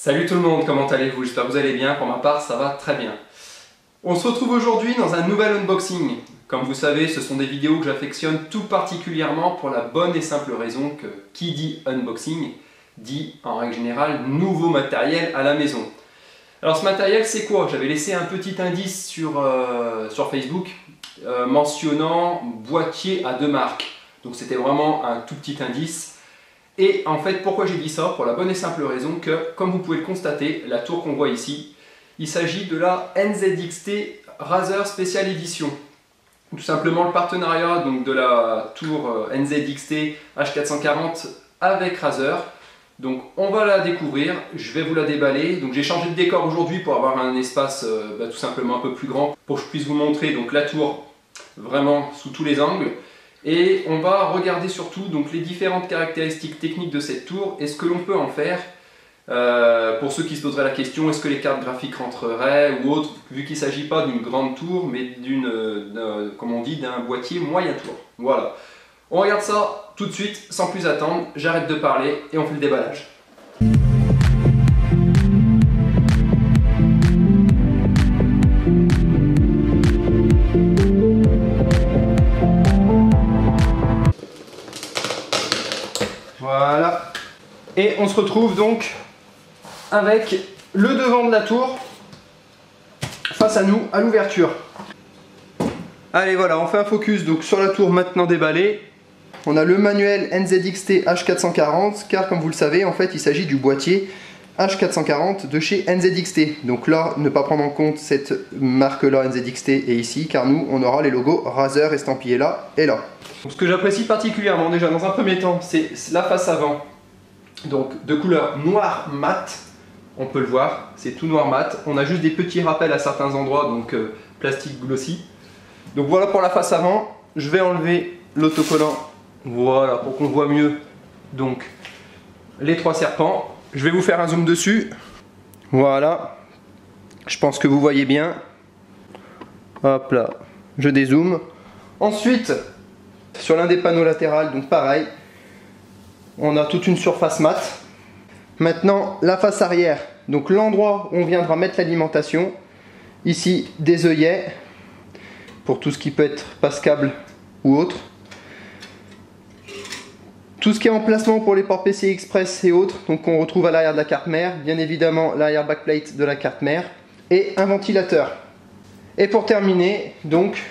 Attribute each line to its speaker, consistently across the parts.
Speaker 1: Salut tout le monde, comment allez-vous? J'espère que vous allez bien, pour ma part ça va très bien. On se retrouve aujourd'hui dans un nouvel unboxing. Comme vous savez, ce sont des vidéos que j'affectionne tout particulièrement pour la bonne et simple raison que qui dit unboxing dit en règle générale nouveau matériel à la maison. Alors ce matériel c'est quoi? J'avais laissé un petit indice sur Facebook mentionnant boîtier à 2 marques. Donc c'était vraiment un tout petit indice. Et en fait, pourquoi j'ai dit ça? Pour la bonne et simple raison que, comme vous pouvez le constater, la tour qu'on voit ici, il s'agit de la NZXT Razer Special Edition. Tout simplement le partenariat donc, de la tour NZXT H440 avec Razer. Donc on va la découvrir, je vais vous la déballer. Donc j'ai changé de décor aujourd'hui pour avoir un espace tout simplement un peu plus grand pour que je puisse vous montrer donc, la tour vraiment sous tous les angles. Et on va regarder surtout donc, les différentes caractéristiques techniques de cette tour et ce que l'on peut en faire. Pour ceux qui se poseraient la question, est-ce que les cartes graphiques rentreraient ou autre, vu qu'il ne s'agit pas d'une grande tour, mais comme on dit, d'un boîtier moyen tour. Voilà. On regarde ça tout de suite, sans plus attendre. J'arrête de parler et on fait le déballage. Voilà. Et on se retrouve donc avec le devant de la tour face à nous, à l'ouverture. Allez voilà, on fait un focus donc sur la tour maintenant déballée. On a le manuel NZXT H440 car comme vous le savez en fait il s'agit du boîtier H440 de chez NZXT. Donc là, ne pas prendre en compte cette marque là NZXT est ici car nous on aura les logos Razer estampillés là et là. Donc, ce que j'apprécie particulièrement déjà dans un premier temps c'est la face avant. Donc de couleur noir mat. On peut le voir, c'est tout noir mat. On a juste des petits rappels à certains endroits, donc plastique glossy. Donc voilà pour la face avant. Je vais enlever l'autocollant, voilà, pour qu'on voit mieux donc les 3 serpents. Je vais vous faire un zoom dessus. Voilà. Je pense que vous voyez bien. Hop là, je dézoome. Ensuite, sur l'un des panneaux latéraux, donc pareil, on a toute une surface mat. Maintenant, la face arrière, donc l'endroit où on viendra mettre l'alimentation. Ici, des œillets pour tout ce qui peut être passe-câble ou autre. Tout ce qui est emplacement pour les ports PCI Express et autres, donc on retrouve à l'arrière de la carte mère, bien évidemment l'arrière backplate de la carte mère et un ventilateur. Et pour terminer, donc,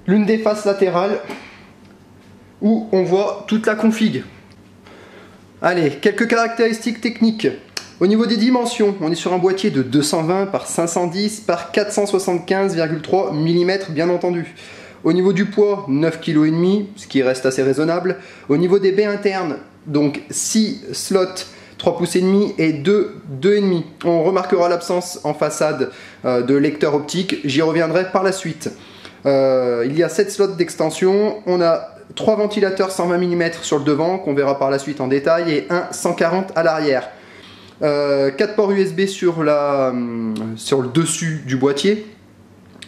Speaker 1: l'une des faces latérales où on voit toute la config. Allez, quelques caractéristiques techniques. Au niveau des dimensions, on est sur un boîtier de 220 par 510 par 475,3 mm bien entendu. Au niveau du poids, 9,5 kg, ce qui reste assez raisonnable. Au niveau des baies internes, donc 6 slots 3 pouces et demi et 2,5. On remarquera l'absence en façade de lecteur optique, j'y reviendrai par la suite. Il y a 7 slots d'extension, on a 3 ventilateurs 120 mm sur le devant, qu'on verra par la suite en détail, et un 140 à l'arrière. 4 ports USB sur le dessus du boîtier,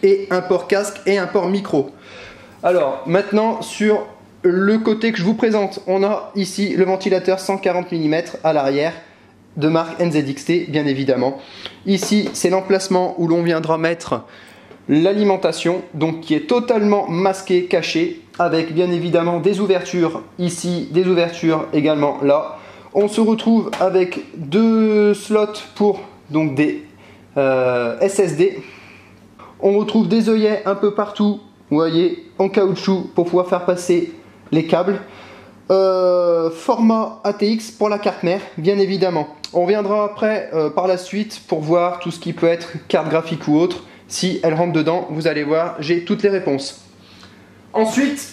Speaker 1: et un port casque et un port micro. Alors, maintenant, sur le côté que je vous présente, on a ici le ventilateur 140 mm à l'arrière, de marque NZXT, bien évidemment. Ici, c'est l'emplacement où l'on viendra mettre l'alimentation, donc qui est totalement masqué, caché, avec bien évidemment des ouvertures ici, des ouvertures également là. On se retrouve avec 2 slots pour donc des SSD. On retrouve des œillets un peu partout, vous voyez, en caoutchouc pour pouvoir faire passer les câbles. Format ATX pour la carte mère, bien évidemment. On reviendra après par la suite pour voir tout ce qui peut être carte graphique ou autre. Si elle rentre dedans, vous allez voir, j'ai toutes les réponses. Ensuite,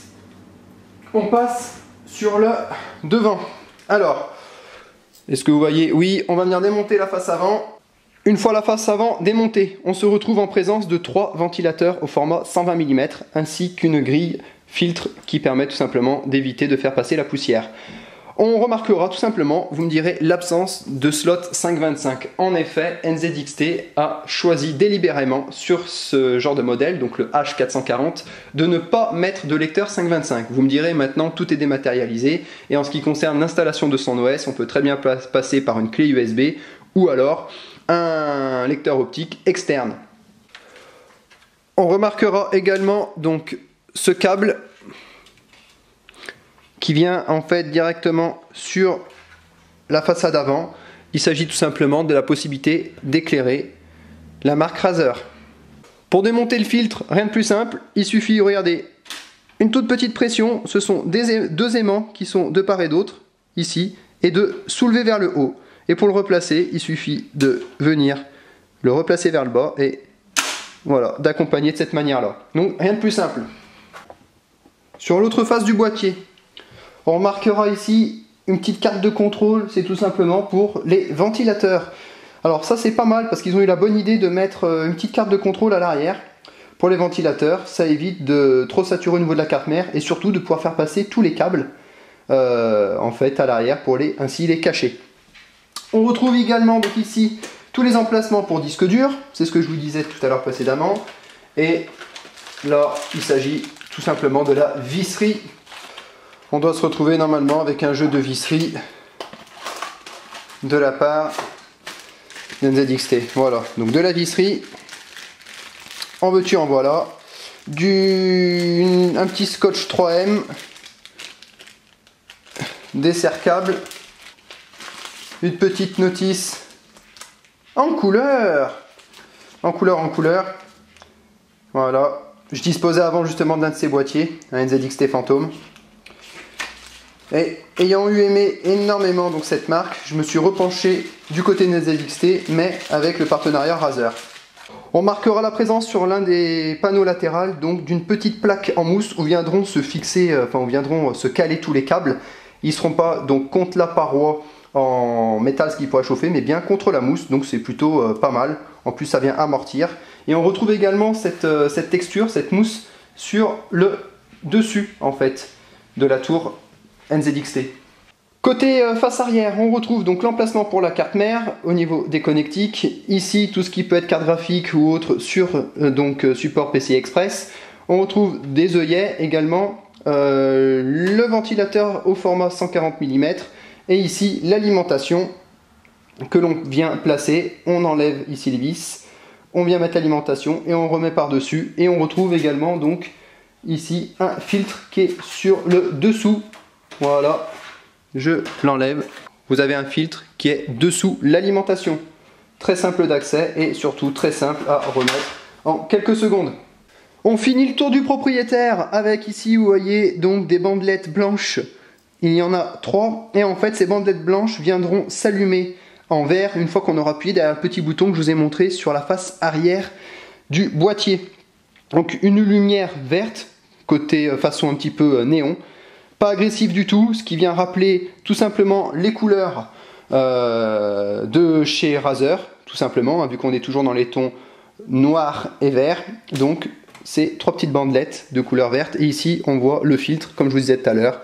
Speaker 1: on passe sur le devant. Alors, est-ce que vous voyez? Oui, on va venir démonter la face avant. Une fois la face avant démontée, on se retrouve en présence de 3 ventilateurs au format 120 mm, ainsi qu'une grille filtre qui permet tout simplement d'éviter de faire passer la poussière. On remarquera tout simplement, vous me direz, l'absence de slot 525. En effet, NZXT a choisi délibérément sur ce genre de modèle, donc le H440, de ne pas mettre de lecteur 525. Vous me direz maintenant, tout est dématérialisé, et en ce qui concerne l'installation de son OS, on peut très bien passer par une clé USB ou alors un lecteur optique externe. On remarquera également donc ce câble qui vient en fait directement sur la façade avant. Il s'agit tout simplement de la possibilité d'éclairer la marque Razer. Pour démonter le filtre, rien de plus simple, il suffit, regardez, une toute petite pression, ce sont deux aimants qui sont de part et d'autre, ici, et de soulever vers le haut. Et pour le replacer, il suffit de venir le replacer vers le bas et voilà, d'accompagner de cette manière-là. Donc rien de plus simple. Sur l'autre face du boîtier, on remarquera ici une petite carte de contrôle, c'est tout simplement pour les ventilateurs. Alors ça c'est pas mal parce qu'ils ont eu la bonne idée de mettre une petite carte de contrôle à l'arrière pour les ventilateurs. Ça évite de trop saturer au niveau de la carte mère et surtout de pouvoir faire passer tous les câbles en fait à l'arrière pour ainsi les cacher. On retrouve également donc ici tous les emplacements pour disque dur, c'est ce que je vous disais tout à l'heure précédemment. Et là, il s'agit tout simplement de la visserie. On doit se retrouver normalement avec un jeu de visserie de la part de NZXT. Voilà, donc de la visserie, en veux-tu en voilà, un petit scotch 3M, des serre-câbles, une petite notice en couleur. Voilà. Je disposais avant justement d'un de ces boîtiers, un NZXT Phantom. Et ayant eu aimé énormément donc cette marque, je me suis repenché du côté de NZXT, mais avec le partenariat Razer. On marquera la présence sur l'un des panneaux latéraux donc d'une petite plaque en mousse où viendront se fixer, où viendront se caler tous les câbles. Ils ne seront pas donc contre la paroi en métal, ce qui pourrait chauffer, mais bien contre la mousse, donc c'est plutôt pas mal. En plus ça vient amortir. Et on retrouve également cette texture, cette mousse sur le dessus en fait de la tour NZXT. Côté face arrière, on retrouve donc l'emplacement pour la carte mère au niveau des connectiques. Ici tout ce qui peut être carte graphique ou autre sur support PCI Express. On retrouve des œillets également, le ventilateur au format 140 mm. Et ici, l'alimentation que l'on vient placer. On enlève ici les vis, on vient mettre l'alimentation et on remet par-dessus. Et on retrouve également donc ici un filtre qui est sur le dessous. Voilà, je l'enlève. Vous avez un filtre qui est dessous l'alimentation. Très simple d'accès et surtout très simple à remettre en quelques secondes. On finit le tour du propriétaire avec ici, vous voyez, donc des bandelettes blanches. Il y en a 3 et en fait ces bandelettes blanches viendront s'allumer en vert une fois qu'on aura appuyé derrière le petit bouton que je vous ai montré sur la face arrière du boîtier. Donc une lumière verte, côté façon un petit peu néon, pas agressif du tout, ce qui vient rappeler tout simplement les couleurs de chez Razer, tout simplement, hein, vu qu'on est toujours dans les tons noir et vert. Donc c'est 3 petites bandelettes de couleur verte et ici on voit le filtre comme je vous disais tout à l'heure.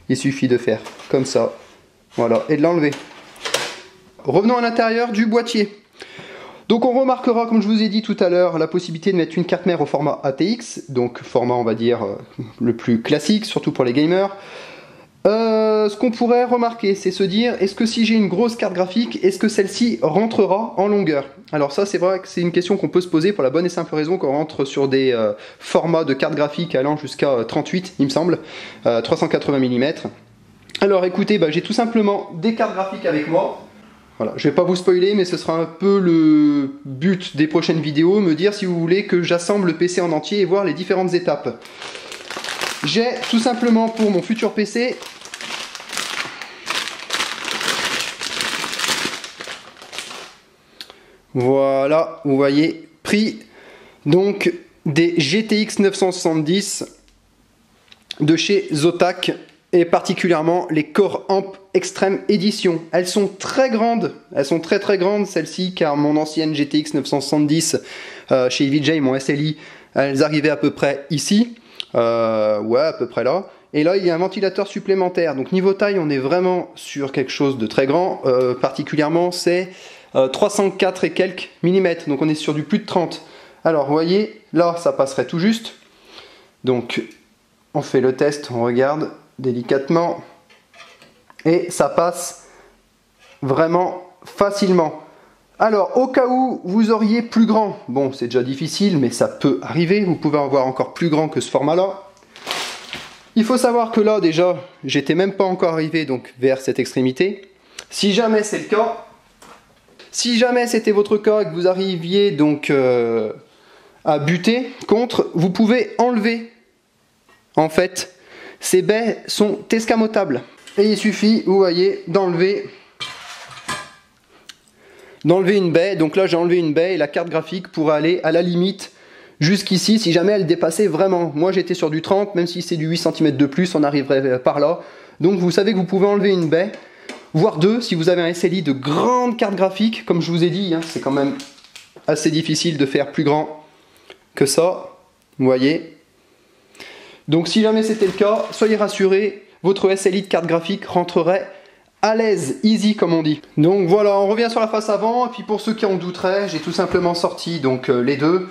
Speaker 1: Il suffit de faire comme ça, voilà, et de l'enlever. Revenons à l'intérieur du boîtier. Donc on remarquera, comme je vous ai dit tout à l'heure, la possibilité de mettre une carte mère au format ATX, donc format on va dire le plus classique, surtout pour les gamers. Ce qu'on pourrait remarquer, c'est se dire, est-ce que si j'ai une grosse carte graphique, est-ce que celle-ci rentrera en longueur? Alors ça c'est vrai que c'est une question qu'on peut se poser pour la bonne et simple raison qu'on rentre sur des formats de cartes graphiques allant jusqu'à 38 il me semble, 380 mm. Alors écoutez, j'ai tout simplement des cartes graphiques avec moi. Voilà, je vais pas vous spoiler mais ce sera un peu le but des prochaines vidéos, me dire si vous voulez que j'assemble le PC en entier et voir les différentes étapes. J'ai tout simplement pour mon futur PC voilà, vous voyez, pris donc des GTX 970 de chez Zotac et particulièrement les Core Amp Extreme Edition. Elles sont très grandes, elles sont très grandes celles-ci car mon ancienne GTX 970 chez EVJ, mon SLI, elles arrivaient à peu près ici, ouais à peu près là. Et là il y a un ventilateur supplémentaire, donc niveau taille on est vraiment sur quelque chose de très grand, particulièrement c'est 304 et quelques millimètres, donc on est sur du plus de 30. Alors vous voyez, là ça passerait tout juste. Donc on fait le test, on regarde délicatement. Et ça passe vraiment facilement. Alors, au cas où vous auriez plus grand, bon, c'est déjà difficile, mais ça peut arriver, vous pouvez avoir encore plus grand que ce format-là. Il faut savoir que là, déjà, j'étais même pas encore arrivé donc vers cette extrémité. Si jamais c'est le cas, si jamais c'était votre cas et que vous arriviez donc à buter contre, vous pouvez enlever. En fait, ces baies sont escamotables. Et il suffit, vous voyez, d'enlever une baie. Donc là, j'ai enlevé une baie et la carte graphique pourrait aller à la limite jusqu'ici si jamais elle dépassait vraiment. Moi, j'étais sur du 30, même si c'est du 8 cm de plus, on arriverait par là. Donc vous savez que vous pouvez enlever une baie, voire deux, si vous avez un SLI de grande carte graphique. Comme je vous ai dit, hein, c'est quand même assez difficile de faire plus grand que ça. Vous voyez. Donc si jamais c'était le cas, soyez rassurés, votre SLI de carte graphique rentrerait à l'aise, easy comme on dit. Donc voilà, on revient sur la face avant, et puis pour ceux qui en douteraient, j'ai tout simplement sorti donc les deux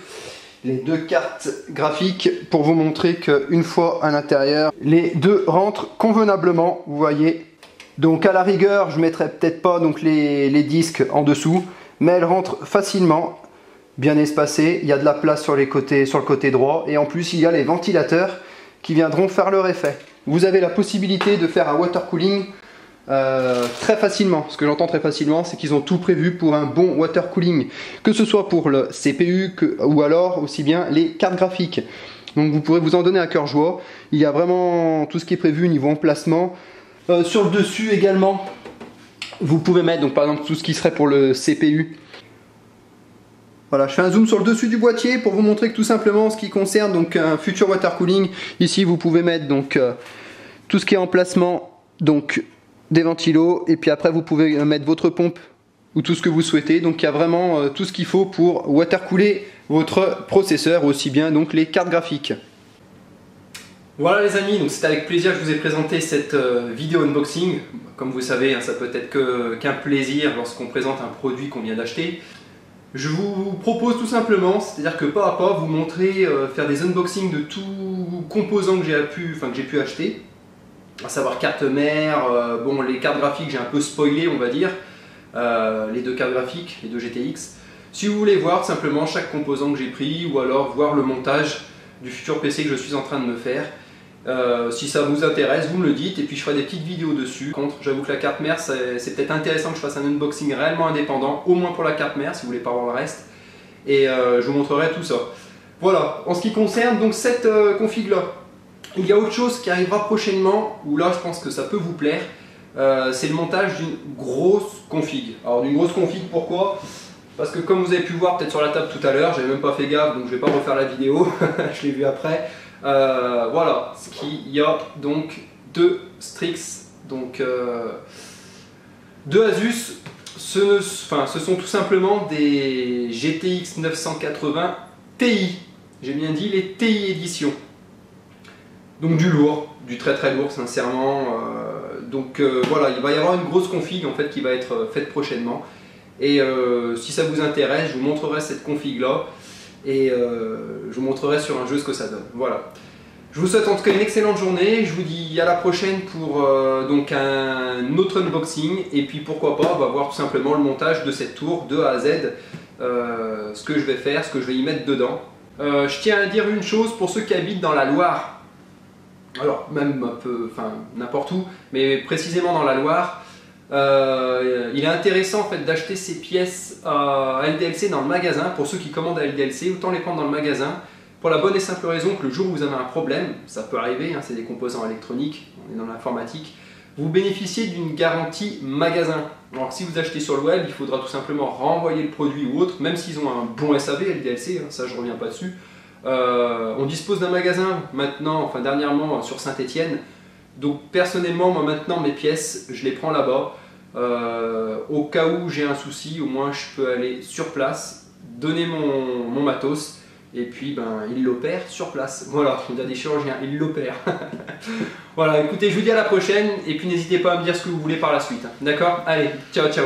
Speaker 1: cartes graphiques pour vous montrer qu'une fois à l'intérieur, les deux rentrent convenablement, vous voyez. Donc à la rigueur, je mettrai peut-être pas donc les disques en dessous, mais elles rentrent facilement, bien espacées, il y a de la place sur les côtés, sur le côté droit, et en plus il y a les ventilateurs qui viendront faire leur effet. Vous avez la possibilité de faire un water cooling très facilement. Ce que j'entends très facilement, c'est qu'ils ont tout prévu pour un bon water cooling, que ce soit pour le CPU ou alors aussi bien les cartes graphiques. Donc vous pourrez vous en donner à cœur joie. Il y a vraiment tout ce qui est prévu niveau emplacement. Sur le dessus également, vous pouvez mettre donc par exemple tout ce qui serait pour le CPU. Voilà, je fais un zoom sur le dessus du boîtier pour vous montrer que tout simplement ce qui concerne donc un futur water cooling, ici vous pouvez mettre donc tout ce qui est emplacement, donc des ventilos, et puis après vous pouvez mettre votre pompe ou tout ce que vous souhaitez. Donc il y a vraiment tout ce qu'il faut pour water cooler votre processeur, aussi bien donc les cartes graphiques. Voilà les amis, donc c'est avec plaisir que je vous ai présenté cette vidéo unboxing. Comme vous savez, hein, ça peut être qu'un plaisir lorsqu'on présente un produit qu'on vient d'acheter. Je vous propose tout simplement, c'est-à-dire que pas à pas, vous montrer, faire des unboxings de tout composant que j'ai pu acheter. À savoir carte mère, bon les cartes graphiques j'ai un peu spoilé on va dire, les deux cartes graphiques, les deux GTX. Si vous voulez voir simplement chaque composant que j'ai pris ou alors voir le montage du futur PC que je suis en train de me faire, si ça vous intéresse vous me le dites et puis je ferai des petites vidéos dessus. Par contre j'avoue que la carte mère c'est peut-être intéressant que je fasse un unboxing réellement indépendant, au moins pour la carte mère si vous voulez pas voir le reste, et je vous montrerai tout ça. Voilà, en ce qui concerne donc cette config là. Il y a autre chose qui arrivera prochainement, où là je pense que ça peut vous plaire, c'est le montage d'une grosse config. Alors d'une grosse config, pourquoi? Parce que comme vous avez pu voir peut-être sur la table tout à l'heure, j'avais même pas fait gaffe, donc je vais pas refaire la vidéo, je l'ai vu après. Voilà, ce qu'il y a donc deux Strix, donc deux Asus, ce sont tout simplement des GTX 980 Ti, j'ai bien dit les TI éditions. Donc du lourd, du très très lourd sincèrement, voilà, il va y avoir une grosse config en fait qui va être faite prochainement, et si ça vous intéresse, je vous montrerai cette config là, et je vous montrerai sur un jeu ce que ça donne. Voilà. Je vous souhaite en tout cas une excellente journée, je vous dis à la prochaine pour donc un autre unboxing, et puis pourquoi pas, on va voir tout simplement le montage de cette tour de A à Z, ce que je vais faire, ce que je vais y mettre dedans. Je tiens à dire une chose pour ceux qui habitent dans la Loire. Alors même un peu, enfin n'importe où, mais précisément dans la Loire, il est intéressant en fait d'acheter ces pièces à LDLC dans le magasin. Pour ceux qui commandent à LDLC, autant les prendre dans le magasin, pour la bonne et simple raison que le jour où vous avez un problème, ça peut arriver, hein, c'est des composants électroniques, on est dans l'informatique, vous bénéficiez d'une garantie magasin. Alors si vous achetez sur le web, il faudra tout simplement renvoyer le produit ou autre, même s'ils ont un bon SAV LDLC, hein, ça je reviens pas dessus. On dispose d'un magasin maintenant, enfin dernièrement sur Saint-Étienne, donc personnellement moi maintenant mes pièces je les prends là-bas, au cas où j'ai un souci au moins je peux aller sur place, donner mon matos et puis ben il l'opère sur place. Voilà, on a des chirurgiens, il l'opère. Voilà, écoutez, je vous dis à la prochaine et puis n'hésitez pas à me dire ce que vous voulez par la suite, d'accord? Allez, ciao ciao.